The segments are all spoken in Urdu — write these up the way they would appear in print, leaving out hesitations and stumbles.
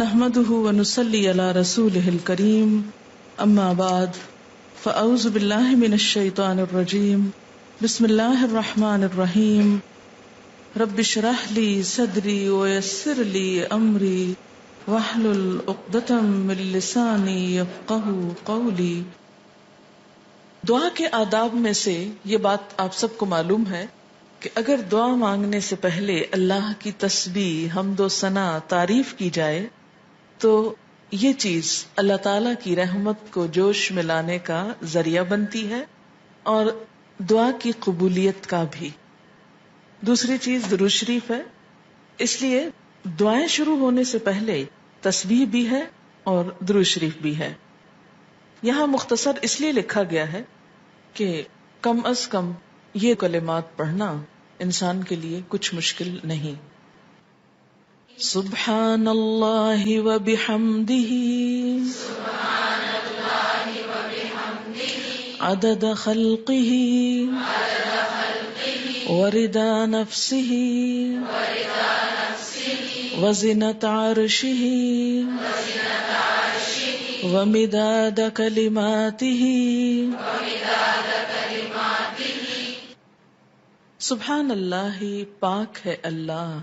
نحمده ونصلي على رسوله الكريم اما بعد فاعوذ بالله من الشيطان الرجيم بسم الله الرحمن الرحيم رب اشرح لي صدري ويسر لي امري واحلل عقدة من لساني يفقهوا قولي۔ دعا کے آداب میں سے یہ بات آپ سب کو معلوم ہے کہ اگر دعا مانگنے سے پہلے اللہ کی تسبیح، حمد و ثنا، تعریف کی جائے تو یہ چیز اللہ تعالی کی رحمت کو جوش میں لانے کا ذریعہ بنتی ہے اور دعا کی قبولیت کا بھی۔ دوسری چیز درود شریف ہے، اس لیے دعائیں شروع ہونے سے پہلے تسبیح بھی ہے اور درود شریف بھی ہے۔ یہاں مختصر اس لیے لکھا گیا ہے کہ کم از کم یہ کلمات پڑھنا انسان کے لیے کچھ مشکل نہیں۔ سبحان اللہ و بحمدہ عدد خلقہ ورضا نفسہ وزنۃ عرشہ ومداد کلماتہ۔ سبحان اللہ، پاک ہے اللہ،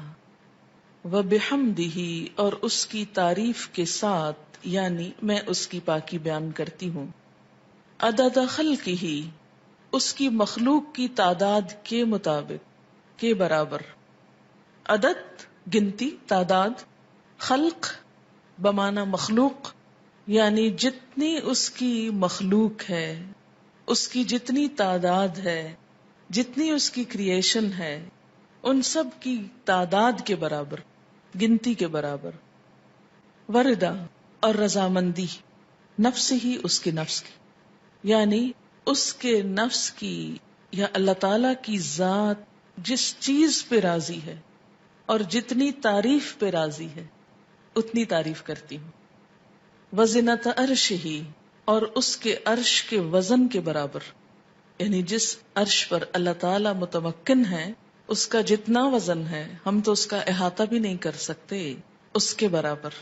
وبحمدہ، اور اس کی تعریف کے ساتھ، یعنی میں اس کی پاکی بیان کرتی ہوں، عدد خلقہ، اس کی مخلوق کی تعداد کے مطابق، کے برابر۔ عدد گنتی، تعداد، خلق بمعنی مخلوق، یعنی جتنی اس کی مخلوق ہے، اس کی جتنی تعداد ہے، جتنی اس کی کریشن ہے، ان سب کی تعداد کے برابر، گنتی کے برابر۔ وردا، اور رضامندی، نفس ہی، اس کے نفس کی، یعنی اس کے نفس کی یا اللہ تعالی کی ذات جس چیز پہ راضی ہے اور جتنی تعریف پہ راضی ہے اتنی تعریف کرتی ہوں۔ وزنۃ عرشہ، اور اس کے عرش کے وزن کے برابر، یعنی جس عرش پر اللہ تعالی متمکن ہے اس کا جتنا وزن ہے ہم تو اس کا احاطہ بھی نہیں کر سکتے، اس کے برابر۔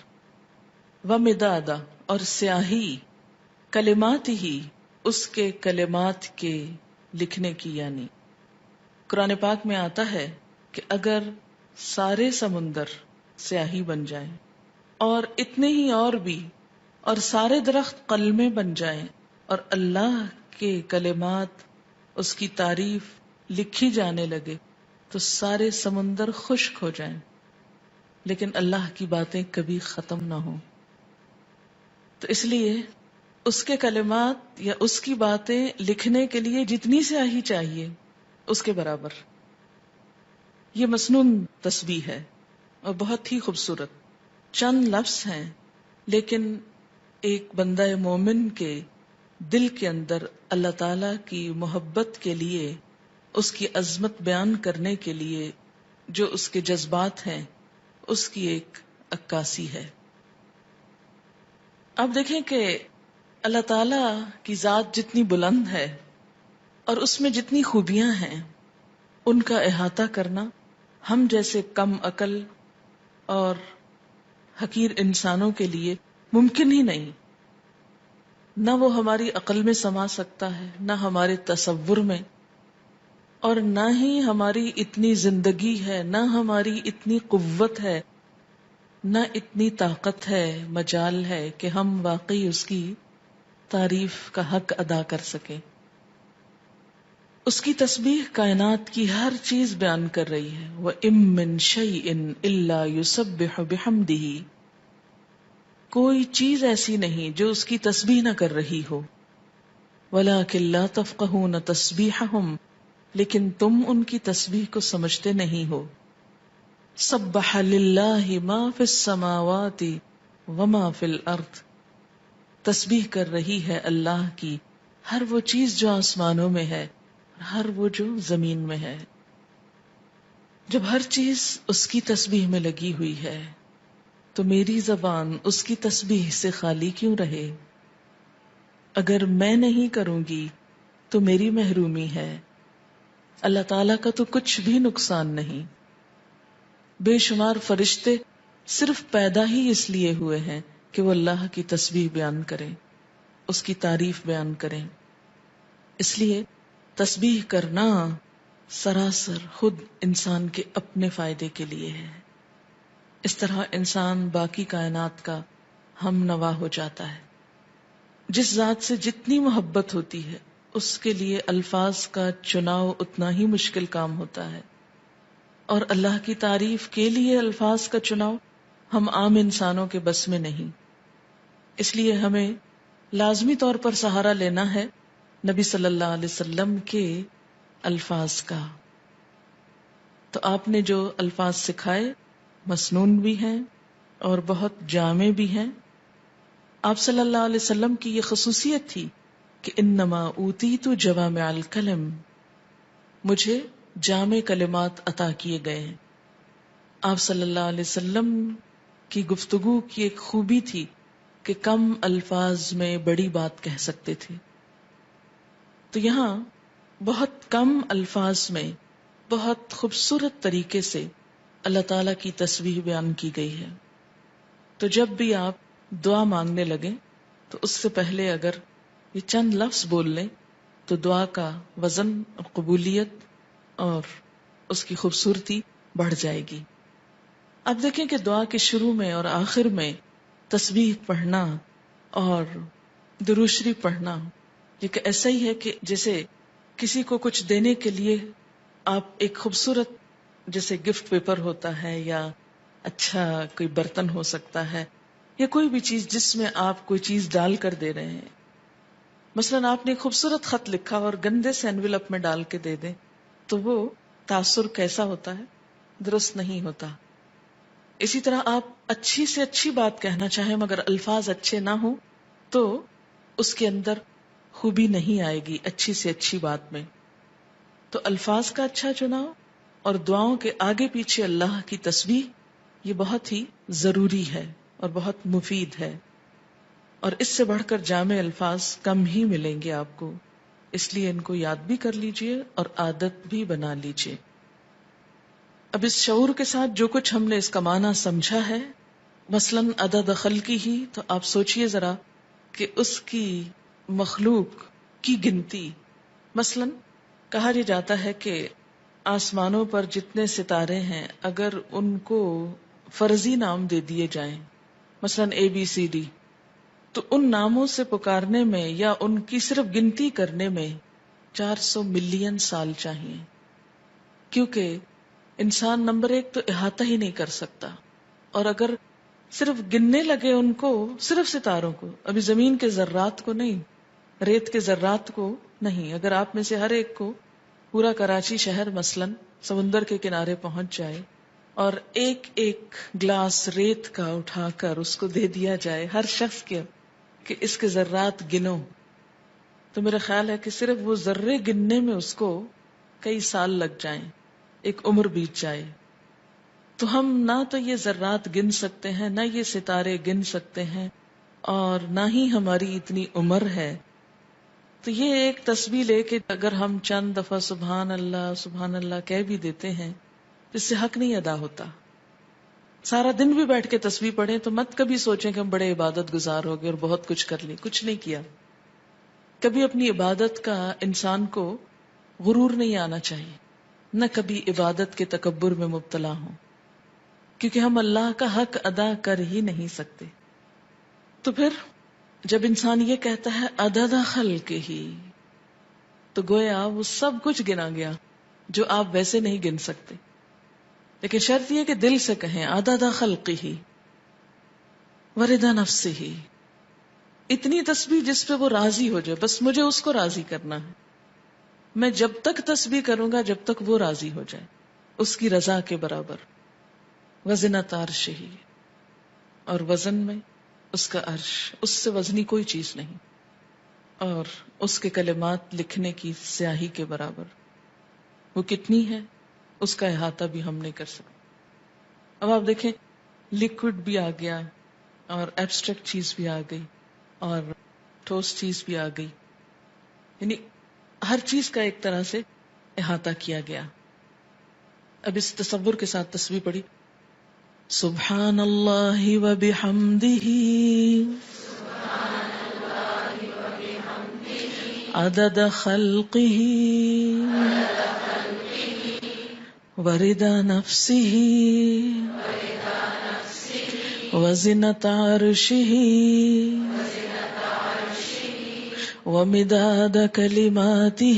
ومداد، اور سیاہی، کلمات ہی، اس کے کلمات کے لکھنے کی، یعنی قرآن پاک میں آتا ہے کہ اگر سارے سمندر سیاہی بن جائیں اور اتنے ہی اور بھی، اور سارے درخت قلمیں بن جائیں اور اللہ کے کلمات، اس کی تعریف لکھی جانے لگے تو سارے سمندر خشک ہو جائیں، لیکن اللہ کی باتیں کبھی ختم نہ ہوں۔ تو اس لیے اس کے کلمات یا اس کی باتیں لکھنے کے لیے جتنی سیاہی چاہیے اس کے برابر۔ یہ مسنون تسبیح ہے اور بہت ہی خوبصورت، چند لفظ ہیں لیکن ایک بندہ مومن کے دل کے اندر اللہ تعالی کی محبت کے لیے، اس کی عظمت بیان کرنے کے لیے جو اس کے جذبات ہیں اس کی ایک عکاسی ہے۔ اب دیکھیں کہ اللہ تعالی کی ذات جتنی بلند ہے اور اس میں جتنی خوبیاں ہیں ان کا احاطہ کرنا ہم جیسے کم عقل اور حقیر انسانوں کے لیے ممکن ہی نہیں۔ نہ وہ ہماری عقل میں سما سکتا ہے، نہ ہمارے تصور میں، اور نہ ہی ہماری اتنی زندگی ہے، نہ ہماری اتنی قوت ہے، نہ اتنی طاقت ہے، مجال ہے کہ ہم واقعی اس کی تعریف کا حق ادا کر سکیں۔ اس کی تسبیح کائنات کی ہر چیز بیان کر رہی ہے۔ وَإِن مِّن شَيْءٍ إِلَّا يُسَبِّحُ بِحَمْدِهِ، کوئی چیز ایسی نہیں جو اس کی تسبیح نہ کر رہی ہو۔ وَلَٰكِن لَّا تَفْقَهُونَ تَسْبِيحَهُمْ، لیکن تم ان کی تسبیح کو سمجھتے نہیں ہو۔ سَبَّحَ لِلَّهِ مَا فِي السَّمَاوَاتِ وَمَا فِي الْأَرْضِ، تسبیح کر رہی ہے اللہ کی ہر وہ چیز جو آسمانوں میں ہے اور ہر وہ جو زمین میں ہے۔ جب ہر چیز اس کی تسبیح میں لگی ہوئی ہے تو میری زبان اس کی تسبیح سے خالی کیوں رہے؟ اگر میں نہیں کروں گی تو میری محرومی ہے۔ اللہ تعالیٰ کا تو کچھ بھی نقصان نہیں۔ بے شمار فرشتے صرف پیدا ہی اس لیے ہوئے ہیں کہ وہ اللہ کی تسبیح بیان کریں، اس کی تعریف بیان کریں. اس لیے تسبیح کرنا سراسر خود انسان کے اپنے فائدے کے لیے ہے. اس طرح انسان باقی کائنات کا ہم نوا ہو جاتا ہے. جس ذات سے جتنی محبت ہوتی ہے اس کے لیے الفاظ کا چناؤ اتنا ہی مشکل کام ہوتا ہے، اور اللہ کی تعریف کے لیے الفاظ کا چناؤ ہم عام انسانوں کے بس میں نہیں. اس لیے ہمیں لازمی طور پر سہارا لینا ہے نبی صلی اللہ علیہ وسلم کے الفاظ کا. تو آپ نے جو الفاظ سکھائے مسنون بھی ہیں اور بہت جامع بھی ہیں. آپ صلی اللہ علیہ وسلم کی یہ خصوصیت تھی کہ انما اوتیت جوامع الکلم، مجھے جامع کلمات عطا کیے گئے ہیں. آپ صلی اللہ علیہ وسلم کی گفتگو کی ایک خوبی تھی کہ کم الفاظ میں بڑی بات کہہ سکتے تھے. تو یہاں بہت کم الفاظ میں بہت خوبصورت طریقے سے اللہ تعالی کی تسبیح بیان کی گئی ہے. تو جب بھی آپ دعا مانگنے لگیں تو اس سے پہلے اگر یہ چند لفظ بول لیں تو دعا کا وزن اور قبولیت اور اس کی خوبصورتی بڑھ جائے گی. اب دیکھیں کہ دعا کے شروع میں اور آخر میں تسبیح پڑھنا اور درود شریف پڑھنا یہ کہ ایسا ہی ہے کہ جیسے کسی کو کچھ دینے کے لیے آپ ایک خوبصورت جیسے گفٹ پیپر ہوتا ہے یا اچھا کوئی برتن ہو سکتا ہے یا کوئی بھی چیز جس میں آپ کوئی چیز ڈال کر دے رہے ہیں. مثلا آپ نے ایک خوبصورت خط لکھا اور گندے سے انویلپ میں ڈال کے دے دیں تو وہ تاثر کیسا ہوتا ہے؟ درست نہیں ہوتا. اسی طرح آپ اچھی سے اچھی بات کہنا چاہیں مگر الفاظ اچھے نہ ہوں تو اس کے اندر خوبی نہیں آئے گی اچھی سے اچھی بات میں. تو الفاظ کا اچھا چناؤ اور دعاؤں کے آگے پیچھے اللہ کی تسبیح یہ بہت ہی ضروری ہے اور بہت مفید ہے، اور اس سے بڑھ کر جامع الفاظ کم ہی ملیں گے آپ کو. اس لیے ان کو یاد بھی کر لیجئے اور عادت بھی بنا لیجئے. اب اس شعور کے ساتھ جو کچھ ہم نے اس کا معنی سمجھا ہے، مثلاً عدد خلقی ہی، تو آپ سوچئے ذرا کہ اس کی مخلوق کی گنتی. مثلاً کہا یہ جاتا ہے کہ آسمانوں پر جتنے ستارے ہیں اگر ان کو فرضی نام دے دیے جائیں، مثلاً ABCD، تو ان ناموں سے پکارنے میں یا ان کی صرف گنتی کرنے میں 400 ملین سال چاہیے، کیونکہ انسان نمبر ایک تو احاطہ ہی نہیں کر سکتا. اور اگر صرف گننے لگے ان کو، صرف ستاروں کو، ابھی زمین کے ذرات کو نہیں، ریت کے ذرات کو نہیں، اگر آپ میں سے ہر ایک کو پورا کراچی شہر مثلاً سمندر کے کنارے پہنچ جائے اور ایک ایک گلاس ریت کا اٹھا کر اس کو دے دیا جائے ہر شخص کے کہ اس کے ذرات گنو، تو میرا خیال ہے کہ صرف وہ ذرے گننے میں اس کو کئی سال لگ جائیں، ایک عمر بیت جائے. تو ہم نہ تو یہ ذرات گن سکتے ہیں، نہ یہ ستارے گن سکتے ہیں، اور نہ ہی ہماری اتنی عمر ہے. تو یہ ایک تسبیح لے کے اگر ہم چند دفعہ سبحان اللہ کہہ بھی دیتے ہیں تو اس سے حق نہیں ادا ہوتا. سارا دن بھی بیٹھ کے تسبیح پڑھیں تو مت کبھی سوچیں کہ ہم بڑے عبادت گزار ہو گئے اور بہت کچھ کر لی. کچھ نہیں کیا. کبھی اپنی عبادت کا انسان کو غرور نہیں آنا چاہیے، نہ کبھی عبادت کے تکبر میں مبتلا ہوں، کیونکہ ہم اللہ کا حق ادا کر ہی نہیں سکتے. تو پھر جب انسان یہ کہتا ہے عدد خلق ہی، تو گویا وہ سب کچھ گنا گیا جو آپ ویسے نہیں گن سکتے. لیکن شرط یہ کہ دل سے کہیں عدد خلق ہی ورضا نفس ہی، اتنی تسبیح جس پہ وہ راضی ہو جائے، بس مجھے اس کو راضی کرنا ہے. میں جب تک تسبیح کروں گا جب تک وہ راضی ہو جائے، اس کی رضا کے برابر. وزنۃ عرش ہی، اور وزن میں اس کا عرش، اس سے وزنی کوئی چیز نہیں، اور اس کے کلمات لکھنے کی سیاہی کے برابر. وہ کتنی ہے اس کا احاطہ بھی ہم نہیں کر سکتے. اب آپ دیکھیں لیکوڈ بھی آ گیا اور ایبسٹریکٹ چیز بھی آ گئی اور ٹھوس چیز بھی آ گئی، یعنی ہر چیز کا ایک طرح سے احاطہ کیا گیا. اب اس تصور کے ساتھ تسبیح پڑھی سبحان اللہ وبحمدہ عدد خلقہ ورضا نفسہ وزنة عرشہ ومداد کلماتہ